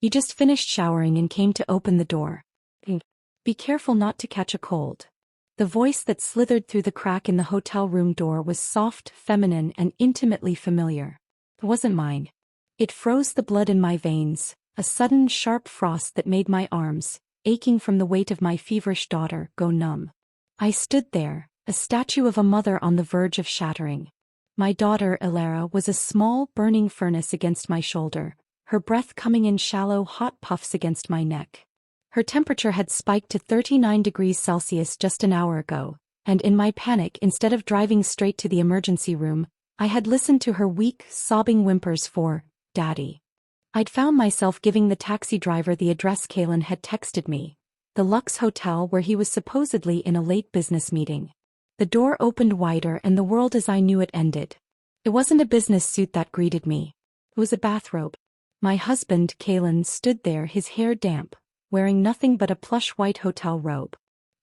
You just finished showering and came to open the door. Be careful not to catch a cold. The voice that slithered through the crack in the hotel room door was soft, feminine, and intimately familiar. It wasn't mine. It froze the blood in my veins, a sudden sharp frost that made my arms, aching from the weight of my feverish daughter, go numb. I stood there, a statue of a mother on the verge of shattering. My daughter, Alina, was a small, burning furnace against my shoulder, her breath coming in shallow, hot puffs against my neck. Her temperature had spiked to 39 degrees Celsius just an hour ago, and in my panic, instead of driving straight to the emergency room, I had listened to her weak, sobbing whimpers for Daddy. I'd found myself giving the taxi driver the address Kalin had texted me, the Lux Hotel where he was supposedly in a late business meeting. The door opened wider and the world as I knew it ended. It wasn't a business suit that greeted me. It was a bathrobe. My husband, Kalin, stood there, his hair damp, wearing nothing but a plush white hotel robe.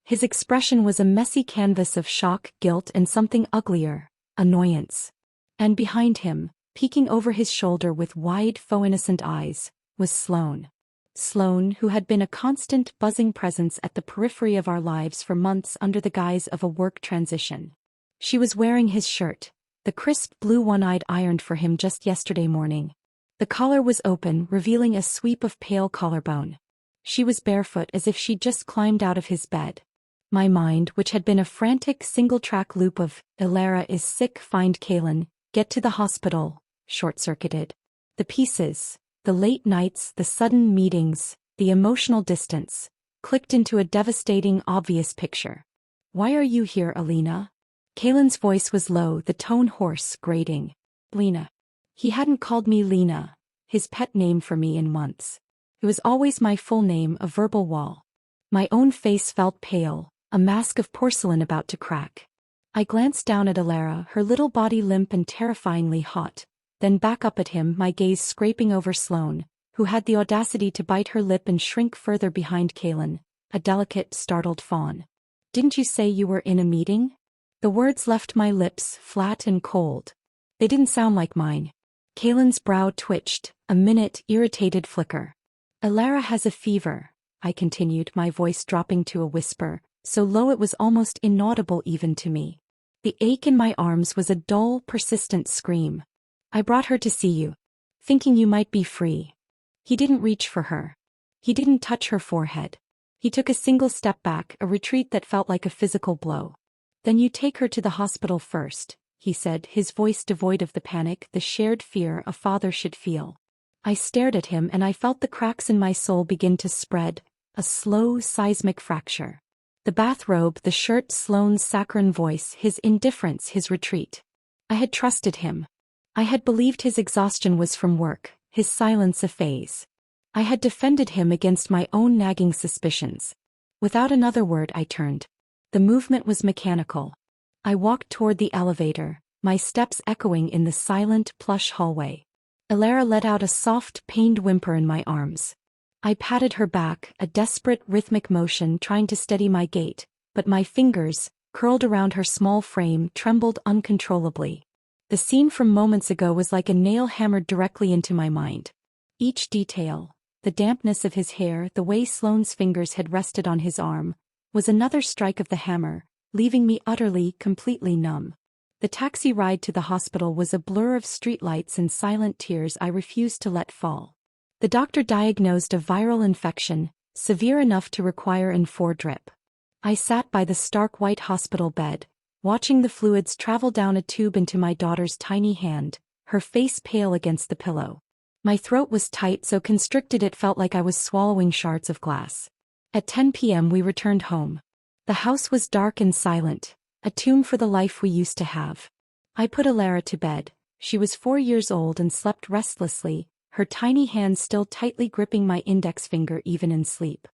His expression was a messy canvas of shock, guilt, and something uglier, annoyance. And behind him, peeking over his shoulder with wide, faux-innocent eyes, was Sloan. Sloan, who had been a constant, buzzing presence at the periphery of our lives for months under the guise of a work transition. She was wearing his shirt, the crisp blue one I'd ironed for him just yesterday morning. The collar was open, revealing a sweep of pale collarbone. She was barefoot as if she'd just climbed out of his bed. My mind, which had been a frantic single-track loop of, Alina is sick, find Kalin, get to the hospital, short-circuited. The pieces, the late nights, the sudden meetings, the emotional distance, clicked into a devastating, obvious picture. Why are you here, Alina? Kalin's voice was low, the tone hoarse, grating. Lena. He hadn't called me Lena, his pet name for me, in months. It was always my full name, a verbal wall. My own face felt pale, a mask of porcelain about to crack. I glanced down at Alina, her little body limp and terrifyingly hot, then back up at him, my gaze scraping over Sloan, who had the audacity to bite her lip and shrink further behind Kalin, a delicate, startled fawn. Didn't you say you were in a meeting? The words left my lips flat and cold. They didn't sound like mine. Kalin's brow twitched, a minute, irritated flicker. Alina has a fever, I continued, my voice dropping to a whisper, so low it was almost inaudible even to me. The ache in my arms was a dull, persistent scream. I brought her to see you, thinking you might be free. He didn't reach for her. He didn't touch her forehead. He took a single step back, a retreat that felt like a physical blow. Then you take her to the hospital first, he said, his voice devoid of the panic, the shared fear a father should feel. I stared at him and I felt the cracks in my soul begin to spread, a slow, seismic fracture. The bathrobe, the shirt, Sloan's saccharine voice, his indifference, his retreat. I had trusted him. I had believed his exhaustion was from work, his silence a phase. I had defended him against my own nagging suspicions. Without another word, I turned. The movement was mechanical. I walked toward the elevator, my steps echoing in the silent, plush hallway. Alina let out a soft, pained whimper in my arms. I patted her back, a desperate, rhythmic motion trying to steady my gait, but my fingers, curled around her small frame, trembled uncontrollably. The scene from moments ago was like a nail hammered directly into my mind. Each detail, the dampness of his hair, the way Sloan's fingers had rested on his arm, was another strike of the hammer, leaving me utterly, completely numb. The taxi ride to the hospital was a blur of streetlights and silent tears I refused to let fall. The doctor diagnosed a viral infection, severe enough to require an IV drip. I sat by the stark white hospital bed, watching the fluids travel down a tube into my daughter's tiny hand, her face pale against the pillow. My throat was tight, so constricted it felt like I was swallowing shards of glass. At 10 p.m. we returned home. The house was dark and silent, a tomb for the life we used to have. I put Alina to bed. She was 4 years old and slept restlessly, her tiny hand still tightly gripping my index finger even in sleep.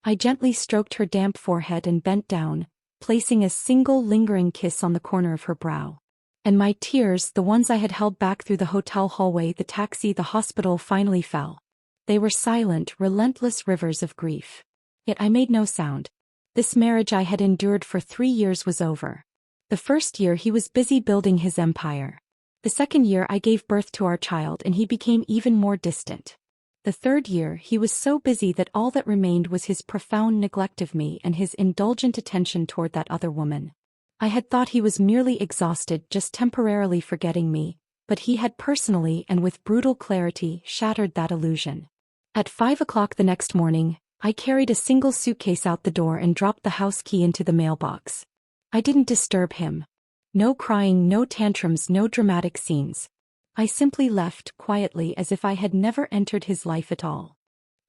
I gently stroked her damp forehead and bent down, placing a single lingering kiss on the corner of her brow. And my tears, the ones I had held back through the hotel hallway, the taxi, the hospital, finally fell. They were silent, relentless rivers of grief. Yet I made no sound. This marriage I had endured for 3 years was over. The first year he was busy building his empire. The second year I gave birth to our child and he became even more distant. The third year he was so busy that all that remained was his profound neglect of me and his indulgent attention toward that other woman. I had thought he was merely exhausted, just temporarily forgetting me, but he had personally and with brutal clarity shattered that illusion. At 5 o'clock the next morning, I carried a single suitcase out the door and dropped the house key into the mailbox. I didn't disturb him. No crying, no tantrums, no dramatic scenes. I simply left quietly as if I had never entered his life at all.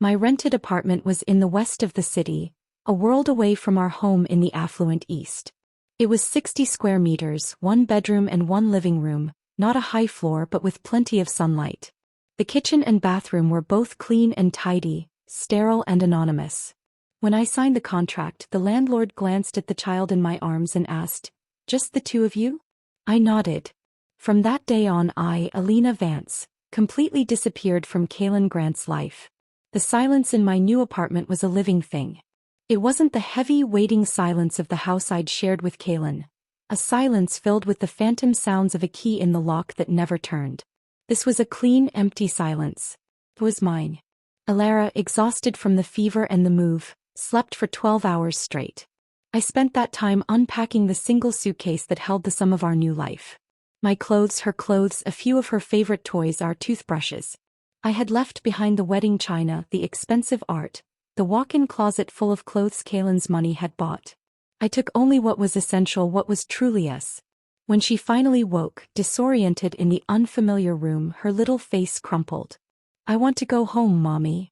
My rented apartment was in the west of the city, a world away from our home in the affluent east. It was 60 square meters, 1 bedroom and 1 living room, not a high floor but with plenty of sunlight. The kitchen and bathroom were both clean and tidy, sterile and anonymous. When I signed the contract, the landlord glanced at the child in my arms and asked, "Just the two of you?" I nodded. From that day on Alina Vance, completely disappeared from Kalin Grant's life. The silence in my new apartment was a living thing. It wasn't the heavy, waiting silence of the house I'd shared with Kalin. A silence filled with the phantom sounds of a key in the lock that never turned. This was a clean, empty silence. It was mine. Alina, exhausted from the fever and the move, slept for 12 hours straight. I spent that time unpacking the single suitcase that held the sum of our new life. My clothes, her clothes, a few of her favorite toys, our toothbrushes. I had left behind the wedding china, the expensive art, the walk-in closet full of clothes Kalin's money had bought. I took only what was essential, what was truly us. When she finally woke, disoriented in the unfamiliar room, her little face crumpled. "I want to go home, Mommy."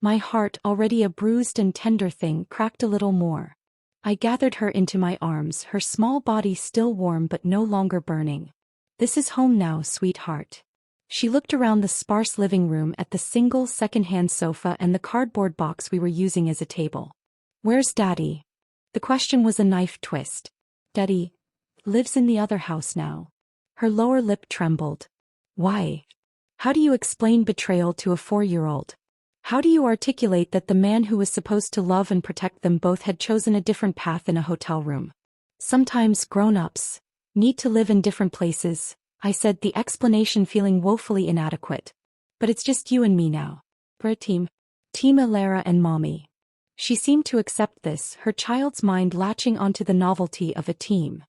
My heart, already a bruised and tender thing, cracked a little more. I gathered her into my arms, her small body still warm but no longer burning. "This is home now, sweetheart." She looked around the sparse living room at the single second-hand sofa and the cardboard box we were using as a table. "Where's Daddy?" The question was a knife twist. "Daddy lives in the other house now." Her lower lip trembled. "Why? How do you explain betrayal to a 4-year-old? How do you articulate that the man who was supposed to love and protect them both had chosen a different path in a hotel room?" "Sometimes grown-ups need to live in different places," I said, the explanation feeling woefully inadequate. "But it's just you and me now. We're a team. Team Alina and Mommy." She seemed to accept this, her child's mind latching onto the novelty of a team.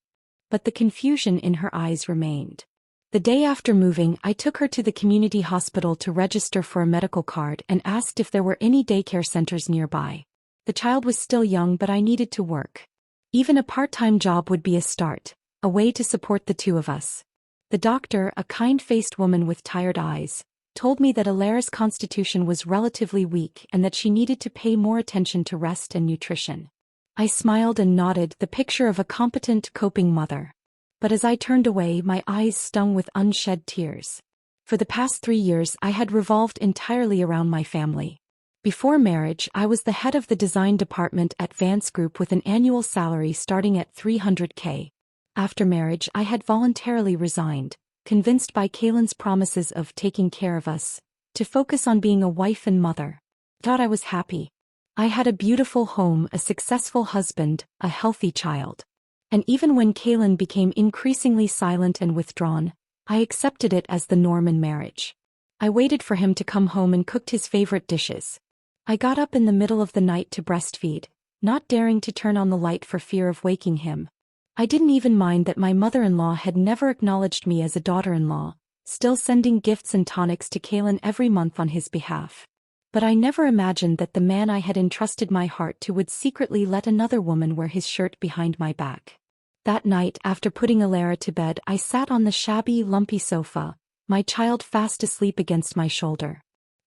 But the confusion in her eyes remained. The day after moving, I took her to the community hospital to register for a medical card and asked if there were any daycare centers nearby. The child was still young, but I needed to work. Even a part-time job would be a start, a way to support the two of us. The doctor, a kind-faced woman with tired eyes, told me that Alina's constitution was relatively weak and that she needed to pay more attention to rest and nutrition. I smiled and nodded, the picture of a competent, coping mother. But as I turned away, my eyes stung with unshed tears. For the past 3 years, I had revolved entirely around my family. Before marriage, I was the head of the design department at Vance Group with an annual salary starting at $300K. After marriage, I had voluntarily resigned, convinced by Kalin's promises of taking care of us, to focus on being a wife and mother. Thought I was happy. I had a beautiful home, a successful husband, a healthy child. And even when Kalin became increasingly silent and withdrawn, I accepted it as the norm in marriage. I waited for him to come home and cooked his favorite dishes. I got up in the middle of the night to breastfeed, not daring to turn on the light for fear of waking him. I didn't even mind that my mother-in-law had never acknowledged me as a daughter-in-law, still sending gifts and tonics to Kalin every month on his behalf. But I never imagined that the man I had entrusted my heart to would secretly let another woman wear his shirt behind my back. That night, after putting Alina to bed, I sat on the shabby, lumpy sofa, my child fast asleep against my shoulder.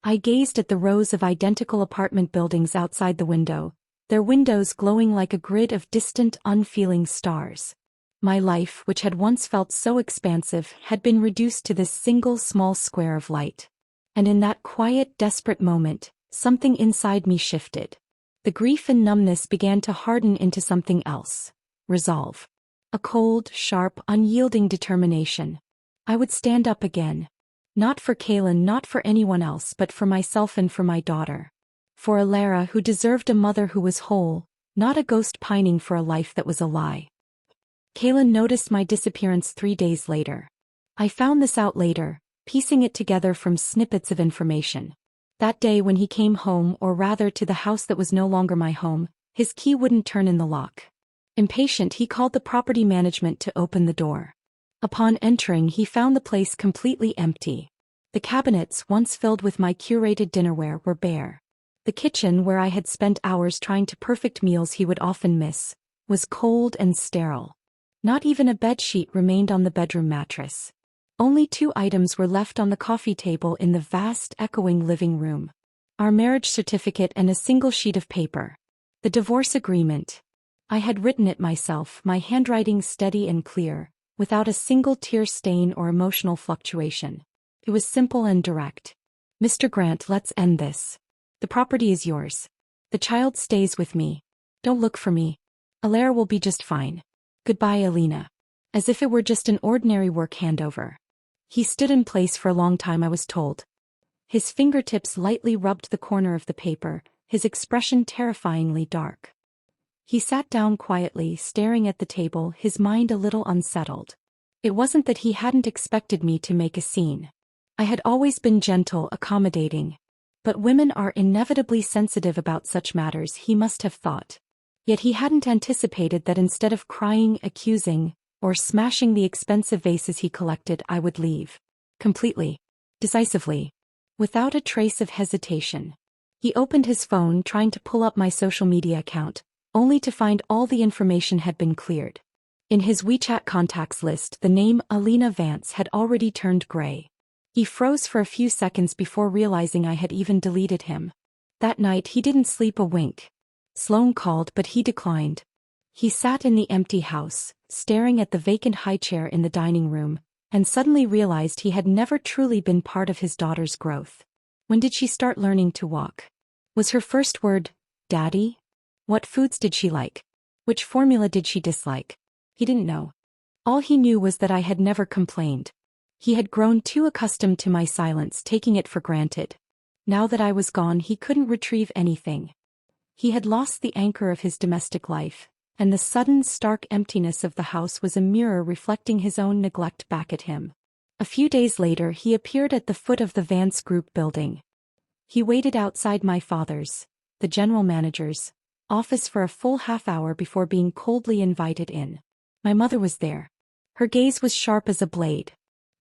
I gazed at the rows of identical apartment buildings outside the window, their windows glowing like a grid of distant, unfeeling stars. My life, which had once felt so expansive, had been reduced to this single small square of light. And in that quiet, desperate moment, something inside me shifted. The grief and numbness began to harden into something else. Resolve. A cold, sharp, unyielding determination. I would stand up again. Not for Kalin, not for anyone else, but for myself and for my daughter. For Alina, who deserved a mother who was whole, not a ghost pining for a life that was a lie. Kalin noticed my disappearance 3 days later. I found this out later, piecing it together from snippets of information. That day when he came home, or rather to the house that was no longer my home, his key wouldn't turn in the lock. Impatient, he called the property management to open the door. Upon entering, he found the place completely empty. The cabinets, once filled with my curated dinnerware, were bare. The kitchen, where I had spent hours trying to perfect meals he would often miss, was cold and sterile. Not even a bedsheet remained on the bedroom mattress. Only 2 items were left on the coffee table in the vast, echoing living room: our marriage certificate and a single sheet of paper. The divorce agreement. I had written it myself, my handwriting steady and clear, without a single tear stain or emotional fluctuation. It was simple and direct. Mr. Grant, let's end this. The property is yours. The child stays with me. Don't look for me. Alina will be just fine. Goodbye, Alina. As if it were just an ordinary work handover. He stood in place for a long time, I was told. His fingertips lightly rubbed the corner of the paper, his expression terrifyingly dark. He sat down quietly, staring at the table, his mind a little unsettled. It wasn't that he hadn't expected me to make a scene. I had always been gentle, accommodating. But women are inevitably sensitive about such matters, he must have thought. Yet he hadn't anticipated that instead of crying, accusing, or smashing the expensive vases he collected, I would leave. Completely. Decisively. Without a trace of hesitation. He opened his phone, trying to pull up my social media account, only to find all the information had been cleared. In his WeChat contacts list, the name Alina Vance had already turned gray. He froze for a few seconds before realizing I had even deleted him. That night he didn't sleep a wink. Sloan called, but he declined. He sat in the empty house, staring at the vacant high chair in the dining room, and suddenly realized he had never truly been part of his daughter's growth. When did she start learning to walk? Was her first word, Daddy? What foods did she like? Which formula did she dislike? He didn't know. All he knew was that I had never complained. He had grown too accustomed to my silence, taking it for granted. Now that I was gone, he couldn't retrieve anything. He had lost the anchor of his domestic life, and the sudden stark emptiness of the house was a mirror reflecting his own neglect back at him. A few days later, he appeared at the foot of the Vance Group building. He waited outside my father's, the general manager's, office for a full half-hour before being coldly invited in. My mother was there. Her gaze was sharp as a blade.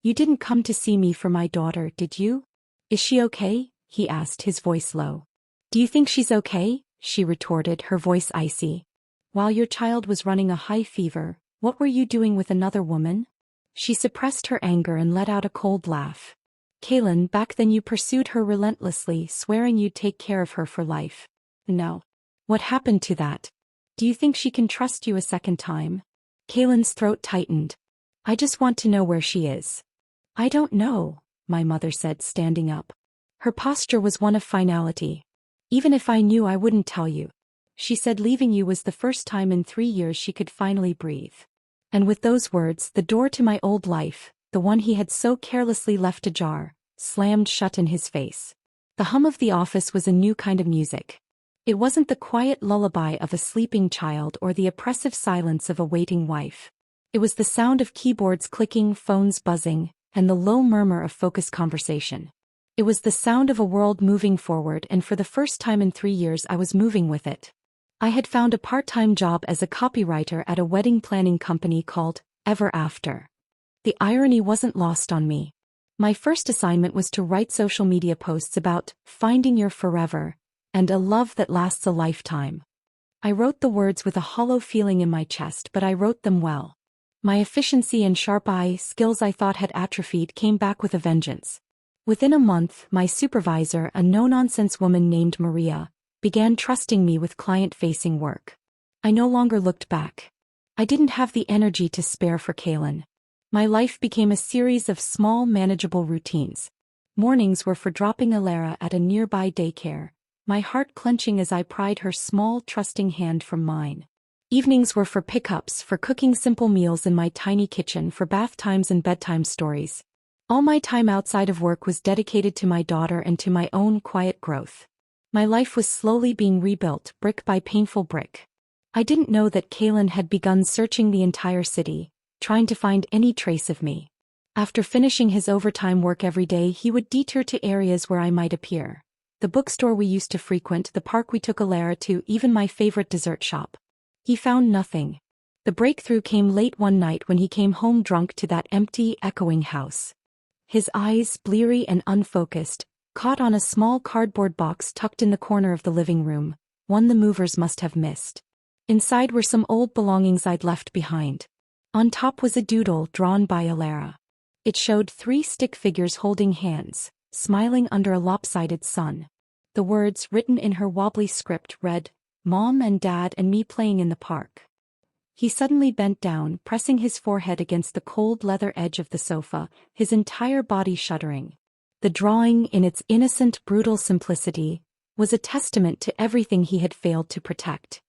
You didn't come to see me for my daughter, did you? Is she okay? He asked, his voice low. Do you think she's okay? She retorted, her voice icy. While your child was running a high fever, what were you doing with another woman? She suppressed her anger and let out a cold laugh. Kalin, back then you pursued her relentlessly, swearing you'd take care of her for life. No. What happened to that? Do you think she can trust you a second time? Kalin's throat tightened. I just want to know where she is. I don't know, my mother said, standing up. Her posture was one of finality. Even if I knew, I wouldn't tell you. She said leaving you was the first time in 3 years she could finally breathe. And with those words, the door to my old life, the one he had so carelessly left ajar, slammed shut in his face. The hum of the office was a new kind of music. It wasn't the quiet lullaby of a sleeping child or the oppressive silence of a waiting wife. It was the sound of keyboards clicking, phones buzzing, and the low murmur of focused conversation. It was the sound of a world moving forward, and for the first time in 3 years I was moving with it. I had found a part-time job as a copywriter at a wedding planning company called Ever After. The irony wasn't lost on me. My first assignment was to write social media posts about finding your forever and a love that lasts a lifetime. I wrote the words with a hollow feeling in my chest, but I wrote them well. My efficiency and sharp eye skills I thought had atrophied came back with a vengeance. Within a month, my supervisor, a no-nonsense woman named Maria, began trusting me with client-facing work. I no longer looked back. I didn't have the energy to spare for Kalin. My life became a series of small, manageable routines. Mornings were for dropping Alina at a nearby daycare, my heart clenching as I pried her small, trusting hand from mine. Evenings were for pickups, for cooking simple meals in my tiny kitchen, for bath times and bedtime stories. All my time outside of work was dedicated to my daughter and to my own quiet growth. My life was slowly being rebuilt, brick by painful brick. I didn't know that Kalin had begun searching the entire city, trying to find any trace of me. After finishing his overtime work every day, he would detour to areas where I might appear. the bookstore we used to frequent, the park we took Alera to, even my favorite dessert shop. He found nothing. The breakthrough came late one night when he came home drunk to that empty, echoing house. His eyes, bleary and unfocused, caught on a small cardboard box tucked in the corner of the living room, one the movers must have missed. Inside were some old belongings I'd left behind. On top was a doodle drawn by Alera. It showed 3 stick figures holding hands, smiling under a lopsided sun. The words written in her wobbly script read, "Mom and Dad and me playing in the park." He suddenly bent down, pressing his forehead against the cold leather edge of the sofa, his entire body shuddering. The drawing, in its innocent, brutal simplicity, was a testament to everything he had failed to protect.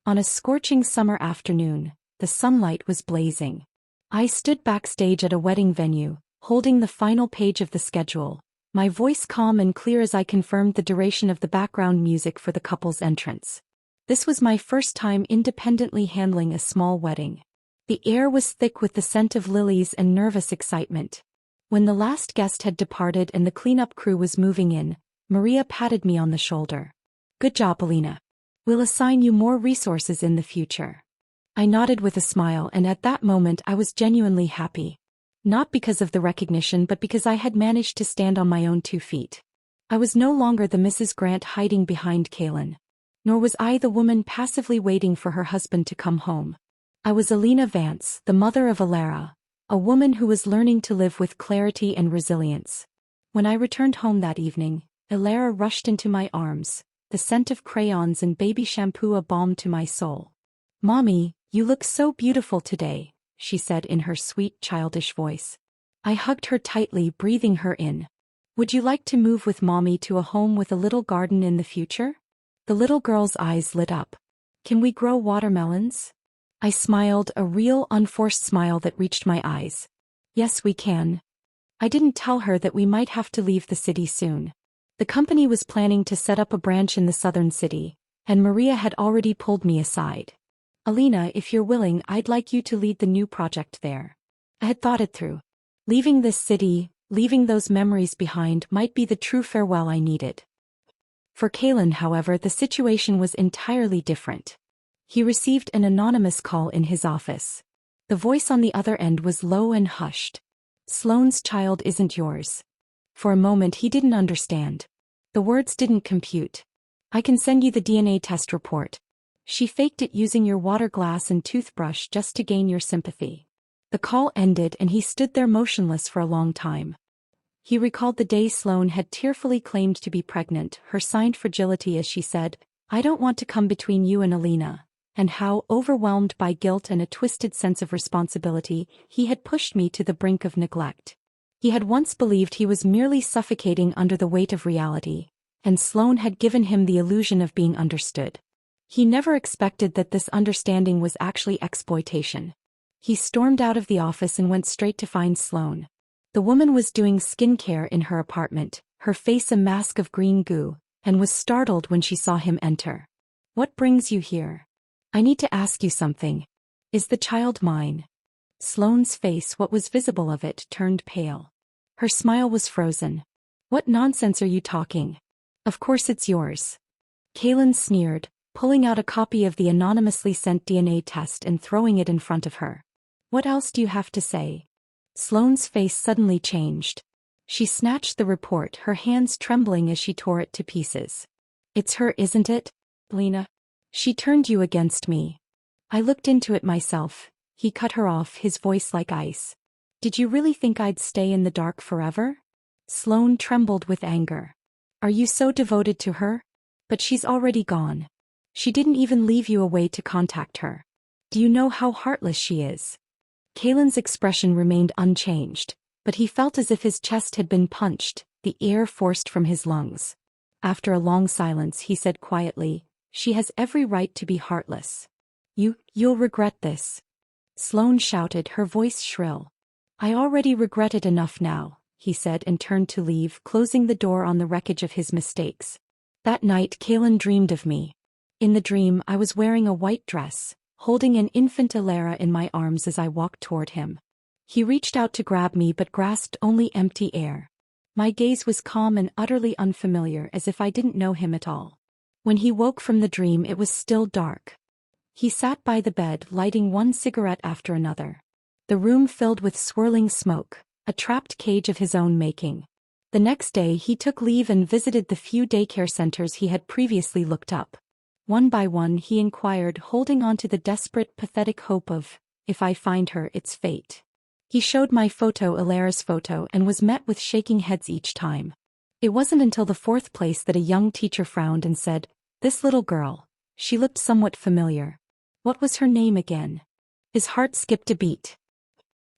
On a scorching summer afternoon, the sunlight was blazing. I stood backstage at a wedding venue, holding the final page of the schedule, my voice calm and clear as I confirmed the duration of the background music for the couple's entrance. This was my first time independently handling a small wedding. The air was thick with the scent of lilies and nervous excitement. When the last guest had departed and the cleanup crew was moving in, Maria patted me on the shoulder. "Good job, Alina. We'll assign you more resources in the future." I nodded with a smile, and at that moment I was genuinely happy. Not because of the recognition, but because I had managed to stand on my own 2 feet. I was no longer the Mrs. Grant hiding behind Kalin. Nor was I the woman passively waiting for her husband to come home. I was Alina Vance, the mother of Alera, a woman who was learning to live with clarity and resilience. When I returned home that evening, Alera rushed into my arms, the scent of crayons and baby shampoo a balm to my soul. "Mommy, you look so beautiful today," she said in her sweet, childish voice. I hugged her tightly, breathing her in. "Would you like to move with Mommy to a home with a little garden in the future?" The little girl's eyes lit up. "Can we grow watermelons?" I smiled, a real, unforced smile that reached my eyes. "Yes, we can." I didn't tell her that we might have to leave the city soon. The company was planning to set up a branch in the southern city, and Maria had already pulled me aside. "Alina, if you're willing, I'd like you to lead the new project there." I had thought it through. Leaving this city, leaving those memories behind, might be the true farewell I needed. For Kalin, however, the situation was entirely different. He received an anonymous call in his office. The voice on the other end was low and hushed. "Sloan's child isn't yours." For a moment he didn't understand. The words didn't compute. "I can send you the DNA test report. She faked it using your water glass and toothbrush just to gain your sympathy." The call ended and he stood there motionless for a long time. He recalled the day Sloan had tearfully claimed to be pregnant, her signed fragility as she said, "I don't want to come between you and Alina," and how, overwhelmed by guilt and a twisted sense of responsibility, he had pushed me to the brink of neglect. He had once believed he was merely suffocating under the weight of reality, and Sloan had given him the illusion of being understood. He never expected that this understanding was actually exploitation. He stormed out of the office and went straight to find Sloan. The woman was doing skincare in her apartment, her face a mask of green goo, and was startled when she saw him enter. "What brings you here?" "I need to ask you something. Is the child mine?" Sloan's face, what was visible of it, turned pale. Her smile was frozen. "What nonsense are you talking? Of course it's yours." Kalin sneered, pulling out a copy of the anonymously sent DNA test and throwing it in front of her. "What else do you have to say?" Sloan's face suddenly changed. She snatched the report, her hands trembling as she tore it to pieces. "It's her, isn't it, Alina? She turned you against me." "I looked into it myself," he cut her off, his voice like ice. "Did you really think I'd stay in the dark forever?" Sloan trembled with anger. "Are you so devoted to her? But she's already gone. She didn't even leave you a way to contact her. Do you know how heartless she is?" Kalin's expression remained unchanged, but he felt as if his chest had been punched, the air forced from his lungs. After a long silence he said quietly, "She has every right to be heartless. You'll regret this." Sloan shouted, her voice shrill. "I already regret it enough now," he said and turned to leave, closing the door on the wreckage of his mistakes. That night Kalin dreamed of me. In the dream I was wearing a white dress, holding an infant Alera in my arms as I walked toward him. He reached out to grab me but grasped only empty air. My gaze was calm and utterly unfamiliar, as if I didn't know him at all. When he woke from the dream, it was still dark. He sat by the bed, lighting one cigarette after another. The room filled with swirling smoke, a trapped cage of his own making. The next day he took leave and visited the few daycare centers he had previously looked up. One by one he inquired, holding on to the desperate, pathetic hope of, if I find her, it's fate. He showed my photo, Alara's photo, and was met with shaking heads each time. It wasn't until the fourth place that a young teacher frowned and said, "This little girl. She looked somewhat familiar. What was her name again?" His heart skipped a beat.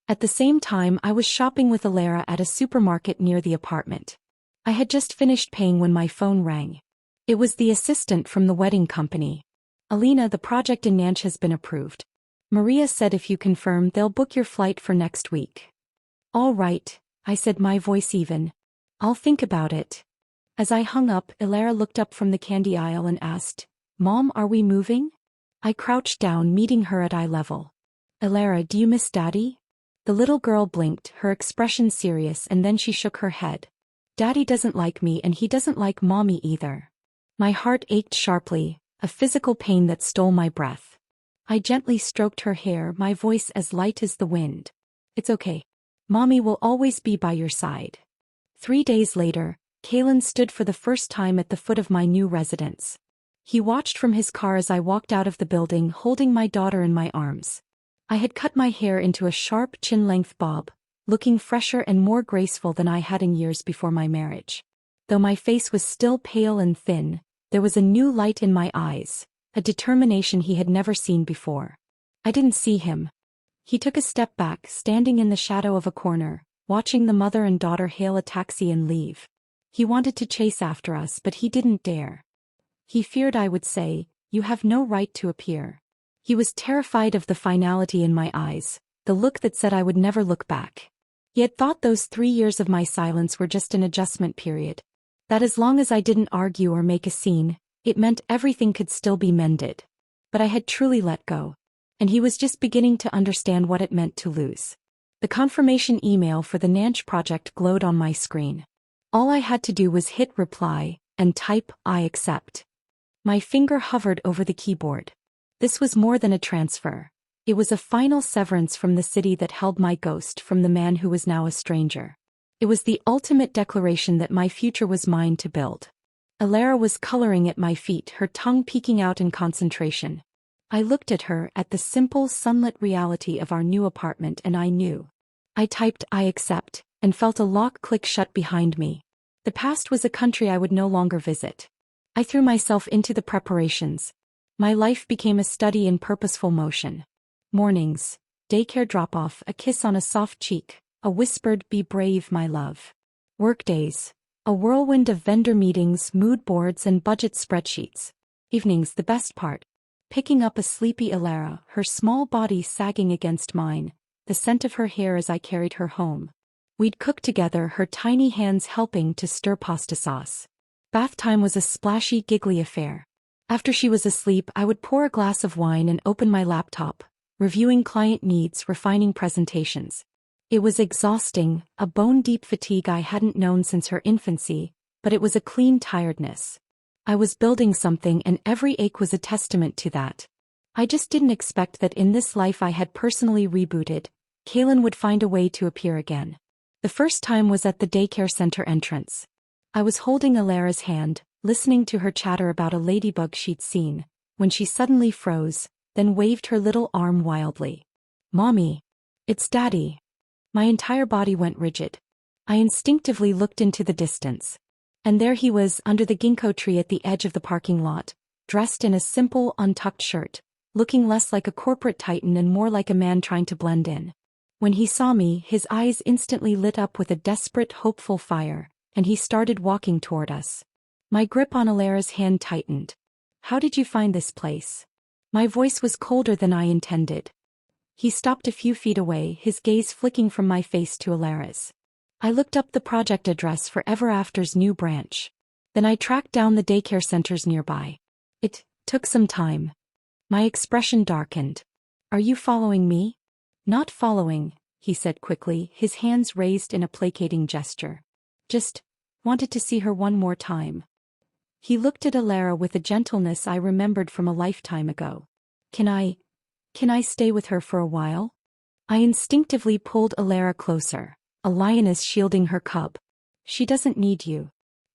At the same time, I was shopping with Alara at a supermarket near the apartment. I had just finished paying when my phone rang. It was the assistant from the wedding company. "Alina, the project in Nanch has been approved. Maria said if you confirm, they'll book your flight for next week." "All right," I said, my voice even. "I'll think about it." As I hung up, Alara looked up from the candy aisle and asked, "Mom, are we moving?" I crouched down, meeting her at eye level. "Alara, do you miss Daddy?" The little girl blinked, her expression serious, and then she shook her head. "Daddy doesn't like me, and he doesn't like Mommy either." My heart ached sharply, a physical pain that stole my breath. I gently stroked her hair, my voice as light as the wind. "It's okay. Mommy will always be by your side." 3 days later, Kalin stood for the first time at the foot of my new residence. He watched from his car as I walked out of the building, holding my daughter in my arms. I had cut my hair into a sharp chin-length bob, looking fresher and more graceful than I had in years before my marriage. Though my face was still pale and thin, there was a new light in my eyes, a determination he had never seen before. I didn't see him. He took a step back, standing in the shadow of a corner, watching the mother and daughter hail a taxi and leave. He wanted to chase after us, but he didn't dare. He feared I would say, "You have no right to appear." He was terrified of the finality in my eyes, the look that said I would never look back. He had thought those 3 years of my silence were just an adjustment period. That as long as I didn't argue or make a scene, it meant everything could still be mended. But I had truly let go. And he was just beginning to understand what it meant to lose. The confirmation email for the Nanch project glowed on my screen. All I had to do was hit reply, and type, "I accept." My finger hovered over the keyboard. This was more than a transfer. It was a final severance from the city that held my ghost, from the man who was now a stranger. It was the ultimate declaration that my future was mine to build. Alara was coloring at my feet, her tongue peeking out in concentration. I looked at her, at the simple, sunlit reality of our new apartment, and I knew. I typed, "I accept," and felt a lock click shut behind me. The past was a country I would no longer visit. I threw myself into the preparations. My life became a study in purposeful motion. Mornings, daycare drop-off, a kiss on a soft cheek, a whispered, "Be brave, my love." Workdays, a whirlwind of vendor meetings, mood boards, and budget spreadsheets. Evenings, the best part. Picking up a sleepy Alara, her small body sagging against mine, the scent of her hair as I carried her home. We'd cook together, her tiny hands helping to stir pasta sauce. Bath time was a splashy, giggly affair. After she was asleep, I would pour a glass of wine and open my laptop, reviewing client needs, refining presentations. It was exhausting, a bone-deep fatigue I hadn't known since her infancy, but it was a clean tiredness. I was building something, and every ache was a testament to that. I just didn't expect that in this life I had personally rebooted, Kalin would find a way to appear again. The first time was at the daycare center entrance. I was holding Alara's hand, listening to her chatter about a ladybug she'd seen, when she suddenly froze, then waved her little arm wildly. "Mommy. It's Daddy." My entire body went rigid. I instinctively looked into the distance. And there he was, under the ginkgo tree at the edge of the parking lot, dressed in a simple, untucked shirt, looking less like a corporate titan and more like a man trying to blend in. When he saw me, his eyes instantly lit up with a desperate, hopeful fire, and he started walking toward us. My grip on Alara's hand tightened. "How did you find this place?" My voice was colder than I intended. He stopped a few feet away, his gaze flicking from my face to Alara's. I looked up the project address for Ever After's new branch. Then I tracked down the daycare centers nearby. It took some time. My expression darkened. "Are you following me?" "Not following," he said quickly, his hands raised in a placating gesture. Just wanted to see her one more time. He looked at Alina with a gentleness I remembered from a lifetime ago. Can I stay with her for a while? I instinctively pulled Alina closer, a lioness shielding her cub. She doesn't need you.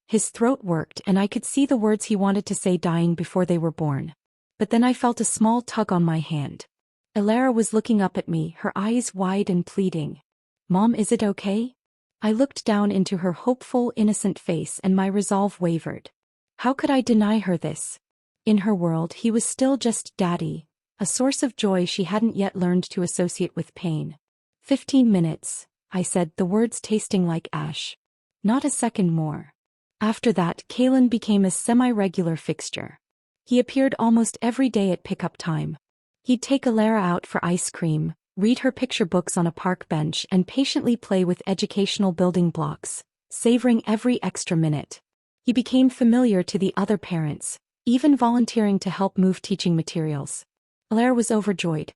His throat worked and I could see the words he wanted to say dying before they were born. But then I felt a small tug on my hand. Alina was looking up at me, her eyes wide and pleading. Mom, is it okay? I looked down into her hopeful, innocent face and my resolve wavered. How could I deny her this? In her world he was still just Daddy, a source of joy she hadn't yet learned to associate with pain. 15 minutes, I said, the words tasting like ash. Not a second more. After that, Kalin became a semi-regular fixture. He appeared almost every day at pickup time. He'd take Alina out for ice cream, read her picture books on a park bench and patiently play with educational building blocks, savoring every extra minute. He became familiar to the other parents, even volunteering to help move teaching materials. Alina was overjoyed.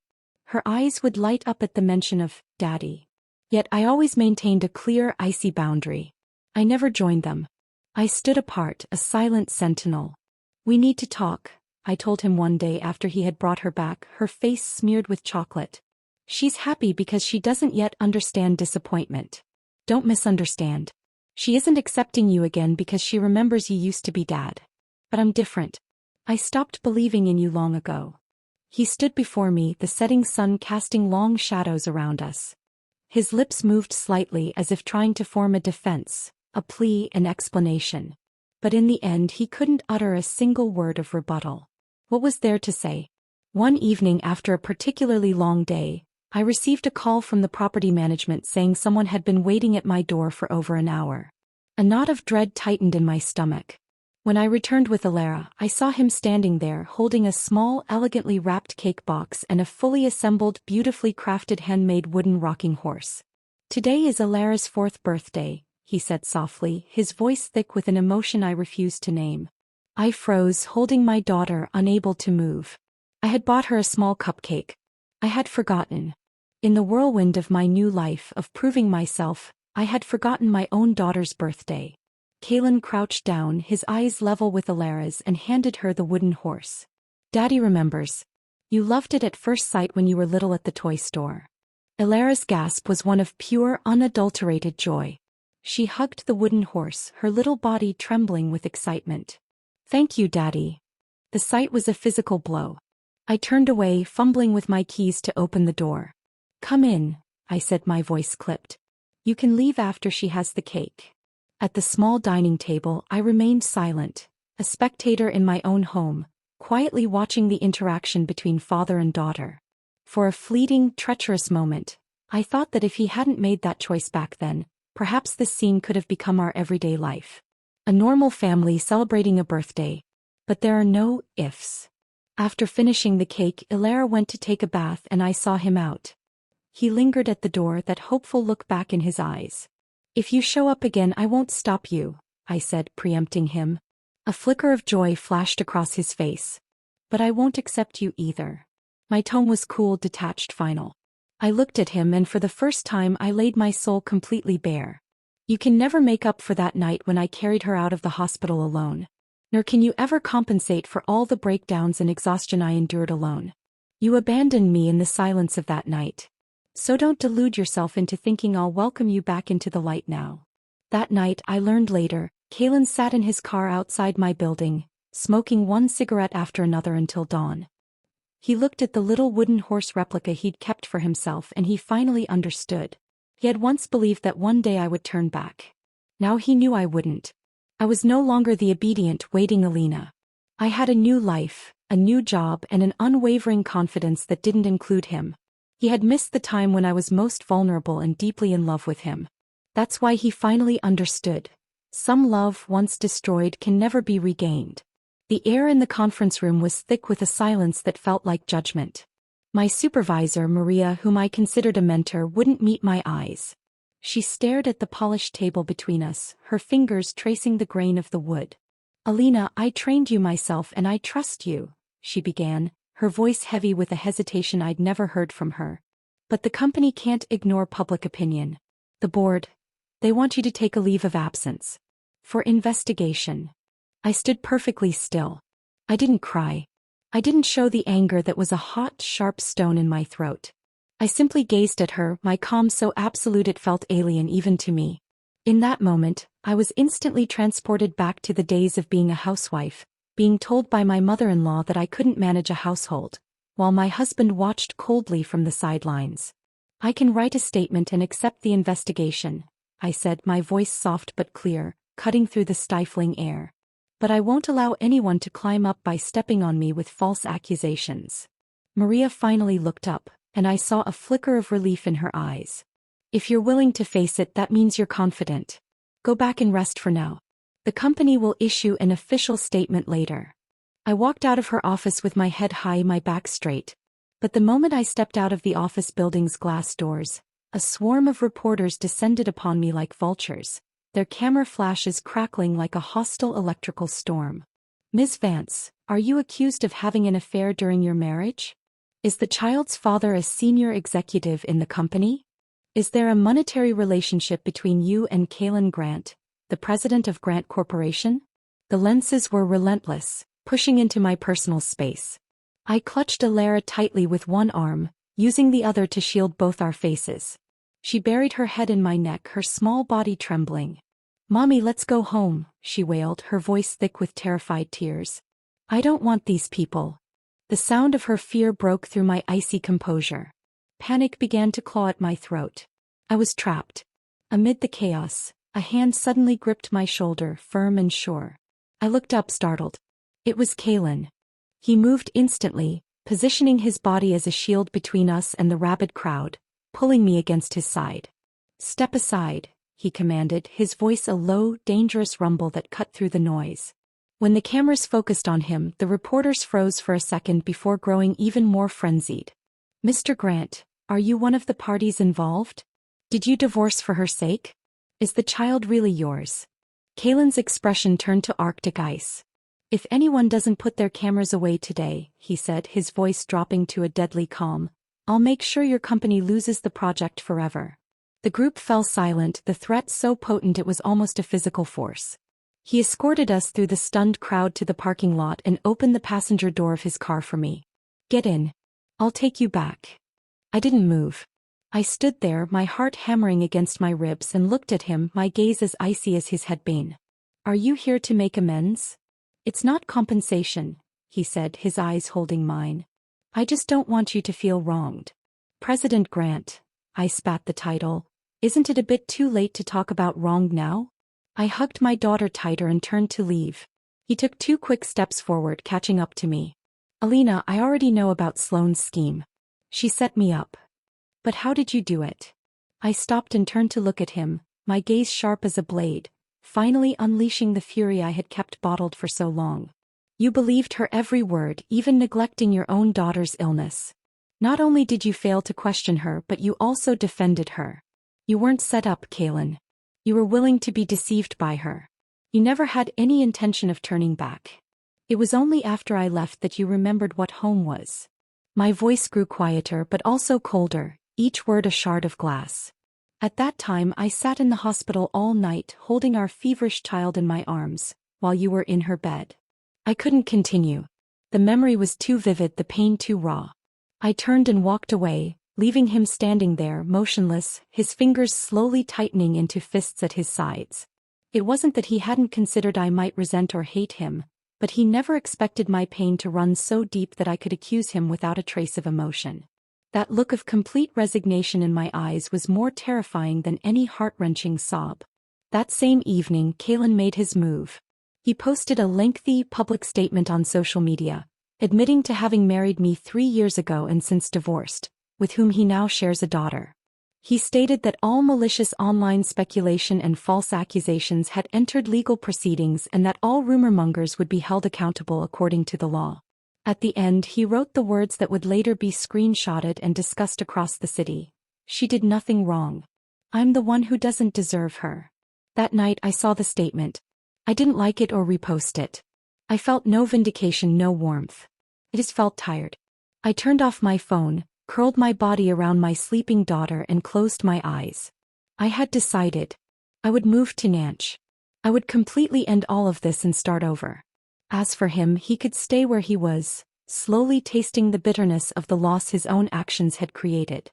Her eyes would light up at the mention of Daddy. Yet I always maintained a clear, icy boundary. I never joined them. I stood apart, a silent sentinel. We need to talk, I told him one day after he had brought her back, her face smeared with chocolate. She's happy because she doesn't yet understand disappointment. Don't misunderstand. She isn't accepting you again because she remembers you used to be Dad. But I'm different. I stopped believing in you long ago. He stood before me, the setting sun casting long shadows around us. His lips moved slightly as if trying to form a defense, a plea, an explanation. But in the end he couldn't utter a single word of rebuttal. What was there to say? One evening after a particularly long day, I received a call from the property management saying someone had been waiting at my door for over an hour. A knot of dread tightened in my stomach. When I returned with Alina, I saw him standing there holding a small, elegantly wrapped cake box and a fully assembled, beautifully crafted handmade wooden rocking horse. Today is Alina's 4th birthday, he said softly, his voice thick with an emotion I refused to name. I froze, holding my daughter, unable to move. I had bought her a small cupcake. I had forgotten. In the whirlwind of my new life, of proving myself, I had forgotten my own daughter's birthday. Kalin crouched down, his eyes level with Alina's, and handed her the wooden horse. Daddy remembers. You loved it at first sight when you were little at the toy store. Alina's gasp was one of pure, unadulterated joy. She hugged the wooden horse, her little body trembling with excitement. Thank you, Daddy. The sight was a physical blow. I turned away, fumbling with my keys to open the door. Come in, I said, my voice clipped. You can leave after she has the cake. At the small dining table, I remained silent, a spectator in my own home, quietly watching the interaction between father and daughter. For a fleeting, treacherous moment, I thought that if he hadn't made that choice back then, perhaps this scene could have become our everyday life. A normal family celebrating a birthday. But there are no ifs. After finishing the cake, Alina went to take a bath and I saw him out. He lingered at the door, that hopeful look back in his eyes. If you show up again, I won't stop you, I said, preempting him. A flicker of joy flashed across his face. But I won't accept you either. My tone was cool, detached, final. I looked at him and for the first time I laid my soul completely bare. You can never make up for that night when I carried her out of the hospital alone. Nor can you ever compensate for all the breakdowns and exhaustion I endured alone. You abandoned me in the silence of that night. So don't delude yourself into thinking I'll welcome you back into the light now. That night, I learned later, Kalin sat in his car outside my building, smoking one cigarette after another until dawn. He looked at the little wooden horse replica he'd kept for himself and he finally understood. He had once believed that one day I would turn back. Now he knew I wouldn't. I was no longer the obedient, waiting Alina. I had a new life, a new job and an unwavering confidence that didn't include him. He had missed the time when I was most vulnerable and deeply in love with him. That's why he finally understood. Some love, once destroyed, can never be regained. The air in the conference room was thick with a silence that felt like judgment. My supervisor, Maria, whom I considered a mentor, wouldn't meet my eyes. She stared at the polished table between us, her fingers tracing the grain of the wood. Alina, I trained you myself and I trust you, she began, her voice heavy with a hesitation I'd never heard from her. But the company can't ignore public opinion. The board They want you to take a leave of absence. For investigation. I stood perfectly still. I didn't cry. I didn't show the anger that was a hot, sharp stone in my throat. I simply gazed at her, my calm so absolute it felt alien even to me. In that moment, I was instantly transported back to the days of being a housewife, being told by my mother-in-law that I couldn't manage a household, while my husband watched coldly from the sidelines. I can write a statement and accept the investigation, I said, my voice soft but clear, cutting through the stifling air. But I won't allow anyone to climb up by stepping on me with false accusations. Maria finally looked up, and I saw a flicker of relief in her eyes. If you're willing to face it, that means you're confident. Go back and rest for now. The company will issue an official statement later. I walked out of her office with my head high, my back straight. But the moment I stepped out of the office building's glass doors, a swarm of reporters descended upon me like vultures, their camera flashes crackling like a hostile electrical storm. Ms. Vance, are you accused of having an affair during your marriage? Is the child's father a senior executive in the company? Is there a monetary relationship between you and Kalin Grant, the president of Grant Corporation? The lenses were relentless, pushing into my personal space. I clutched Alina tightly with one arm, using the other to shield both our faces. She buried her head in my neck, her small body trembling. "Mommy, let's go home," she wailed, her voice thick with terrified tears. "I don't want these people." The sound of her fear broke through my icy composure. Panic began to claw at my throat. I was trapped. Amid the chaos, a hand suddenly gripped my shoulder, firm and sure. I looked up, startled. It was Kalin. He moved instantly, positioning his body as a shield between us and the rabid crowd, pulling me against his side. "Step aside," he commanded, his voice a low, dangerous rumble that cut through the noise. When the cameras focused on him, the reporters froze for a second before growing even more frenzied. "Mr. Grant, are you one of the parties involved? Did you divorce for her sake? Is the child really yours?" Kalin's expression turned to Arctic ice. "If anyone doesn't put their cameras away today," he said, his voice dropping to a deadly calm, "I'll make sure your company loses the project forever." The group fell silent, the threat so potent it was almost a physical force. He escorted us through the stunned crowd to the parking lot and opened the passenger door of his car for me. "Get in. I'll take you back." I didn't move. I stood there, my heart hammering against my ribs, and looked at him, my gaze as icy as his had been. "Are you here to make amends?" "It's not compensation," he said, his eyes holding mine. "I just don't want you to feel wronged." "President Grant," I spat the title. "Isn't it a bit too late to talk about wrong now?" I hugged my daughter tighter and turned to leave. He took 2 quick steps forward, catching up to me. "Alina, I already know about Sloan's scheme. She set me up. But how did you do it?" I stopped and turned to look at him, my gaze sharp as a blade, finally unleashing the fury I had kept bottled for so long. "You believed her every word, even neglecting your own daughter's illness. Not only did you fail to question her, but you also defended her. You weren't set up, Kalin. You were willing to be deceived by her. You never had any intention of turning back. It was only after I left that you remembered what home was." My voice grew quieter but also colder, each word a shard of glass. "At that time I sat in the hospital all night, holding our feverish child in my arms, while you were in her bed." I couldn't continue. The memory was too vivid, the pain too raw. I turned and walked away, leaving him standing there, motionless, his fingers slowly tightening into fists at his sides. It wasn't that he hadn't considered I might resent or hate him, but he never expected my pain to run so deep that I could accuse him without a trace of emotion. That look of complete resignation in my eyes was more terrifying than any heart-wrenching sob. That same evening, Kalin made his move. He posted a lengthy, public statement on social media, admitting to having married me 3 years ago and since divorced, with whom he now shares a daughter. He stated that all malicious online speculation and false accusations had entered legal proceedings and that all rumor-mongers would be held accountable according to the law. At the end, he wrote the words that would later be screenshotted and discussed across the city. "She did nothing wrong. I'm the one who doesn't deserve her." That night I saw the statement. I didn't like it or repost it. I felt no vindication, no warmth. I just felt tired. I turned off my phone, curled my body around my sleeping daughter and closed my eyes. I had decided. I would move to Nanch. I would completely end all of this and start over. As for him, he could stay where he was, slowly tasting the bitterness of the loss his own actions had created.